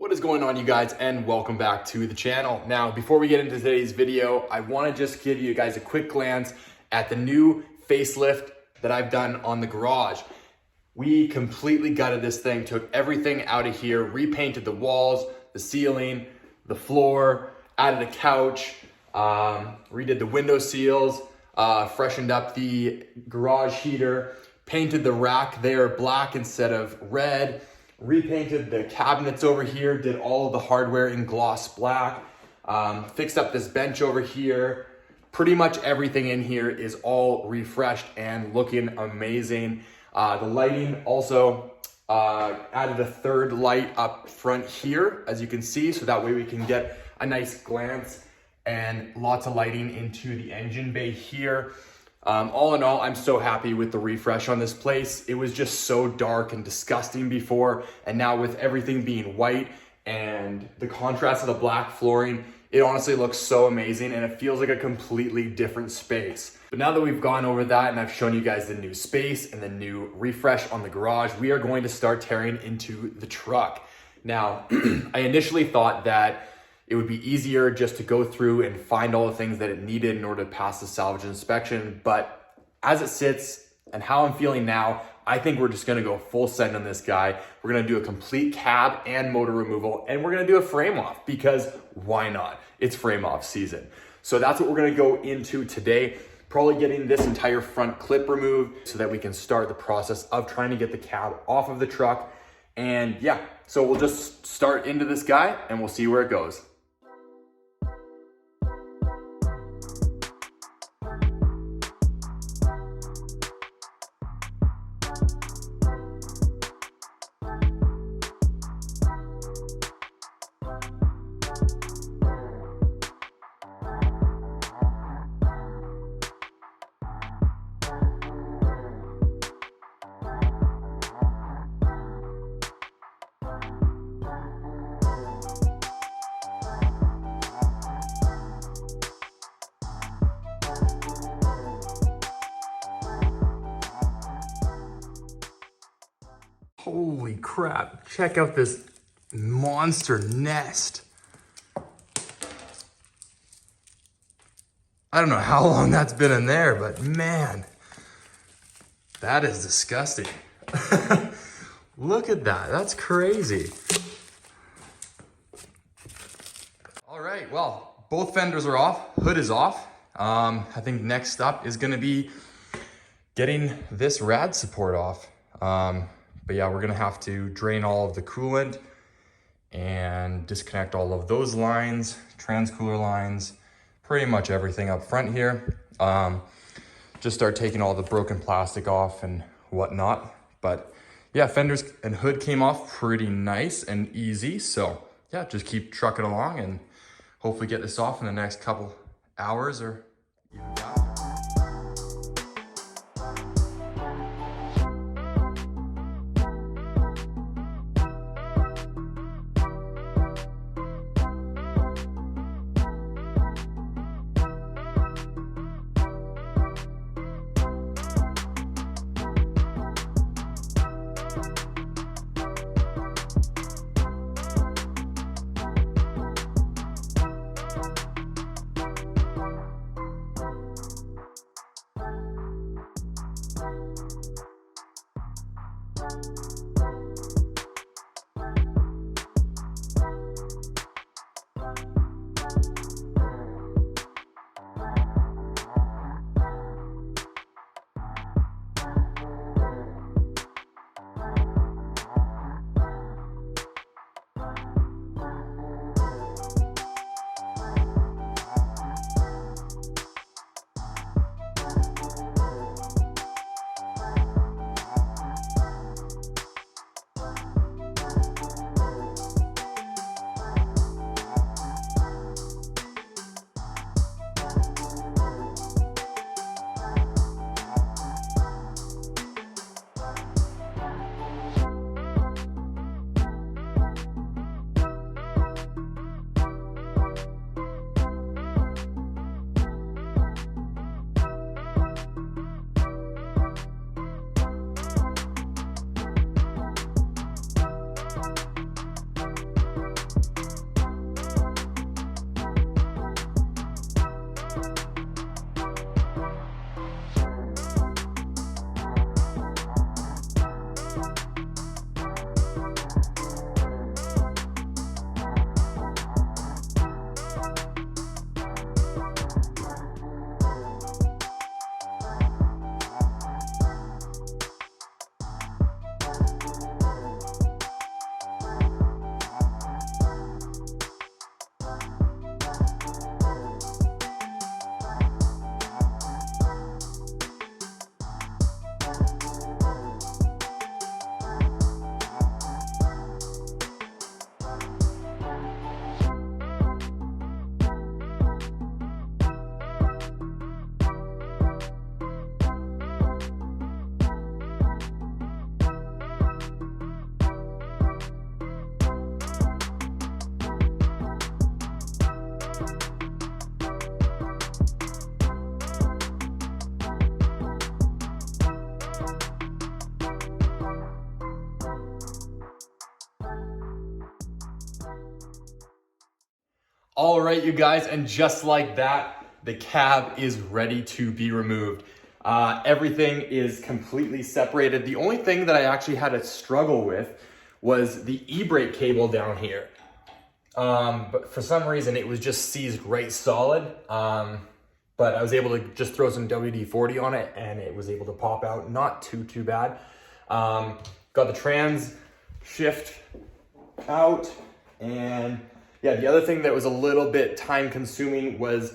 What is going on, you guys, and welcome back to the channel. Now, before we get into today's video, I want to just give you guys a quick glance at the new facelift that I've done on the garage. We completely gutted this thing, took everything out of here, repainted the walls, the ceiling, the floor, added a couch, redid the window seals, freshened up the garage heater, painted the rack there black instead of red, repainted the cabinets over here, did all of the hardware in gloss black, fixed up this bench over here. Pretty much everything in here is all refreshed and looking amazing. The lighting also added a third light up front here, as you can see, so that way we can get a nice glance and lots of lighting into the engine bay here. All in all, I'm so happy with the refresh on this place. It was just so dark and disgusting before, and now with everything being white and the contrast of the black flooring, it honestly looks so amazing and it feels like a completely different space. But now that we've gone over that and I've shown you guys the new space and the new refresh on the garage, we are going to start tearing into the truck. Now, I initially thought that it would be easier just to go through and find all the things that it needed in order to pass the salvage inspection. But as it sits and how I'm feeling now, I think we're just gonna go full send on this guy. We're gonna do a complete cab and motor removal, and we're gonna do a frame off because why not? It's frame off season. So that's what we're gonna go into today. Probably getting this entire front clip removed so that we can start the process of trying to get the cab off of the truck. And yeah, so we'll just start into this guy and we'll see where it goes. Holy crap, check out this monster nest. I don't know how long that's been in there, but man, that is disgusting. Look at that, that's crazy. All right, well, both fenders are off, hood is off. I think next up is gonna be getting this rad support off. But yeah, we're gonna have to drain all of the coolant and disconnect all of those lines, transcooler lines, pretty much everything up front here. Just start taking all the broken plastic off and whatnot. But yeah, fenders and hood came off pretty nice and easy. So yeah, just keep trucking along and hopefully get this off in the next couple hours or even now. All right, you guys, and just like that, the cab is ready to be removed. Everything is completely separated. The only thing that I actually had to struggle with was the e-brake cable down here. But for some reason it was just seized right solid. But I was able to just throw some WD-40 on it and it was able to pop out, not too bad. Got the trans shift out, and yeah, the other thing that was a little bit time consuming was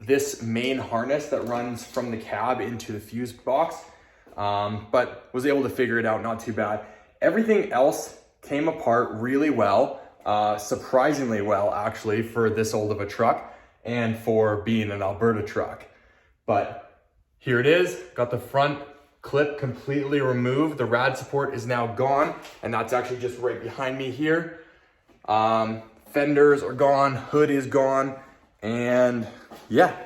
this main harness that runs from the cab into the fuse box, but was able to figure it out, not too bad. Everything else came apart really well, surprisingly well actually for this old of a truck and for being an Alberta truck. But here it is, got the front clip completely removed. The rad support is now gone, and that's actually just right behind me here. Fenders are gone, hood is gone, and yeah,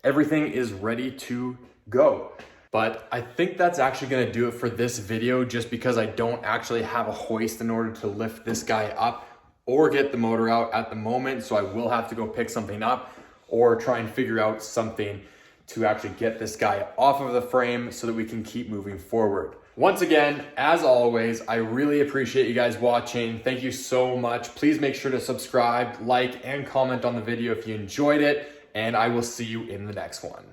everything is ready to go. But I think that's actually gonna do it for this video, just because I don't actually have a hoist in order to lift this guy up or get the motor out at the moment. So I will have to go pick something up or try and figure out something to actually get this guy off of the frame so that we can keep moving forward. Once again, as always, I really appreciate you guys watching. Thank you so much. Please make sure to subscribe, like, and comment on the video if you enjoyed it, and I will see you in the next one.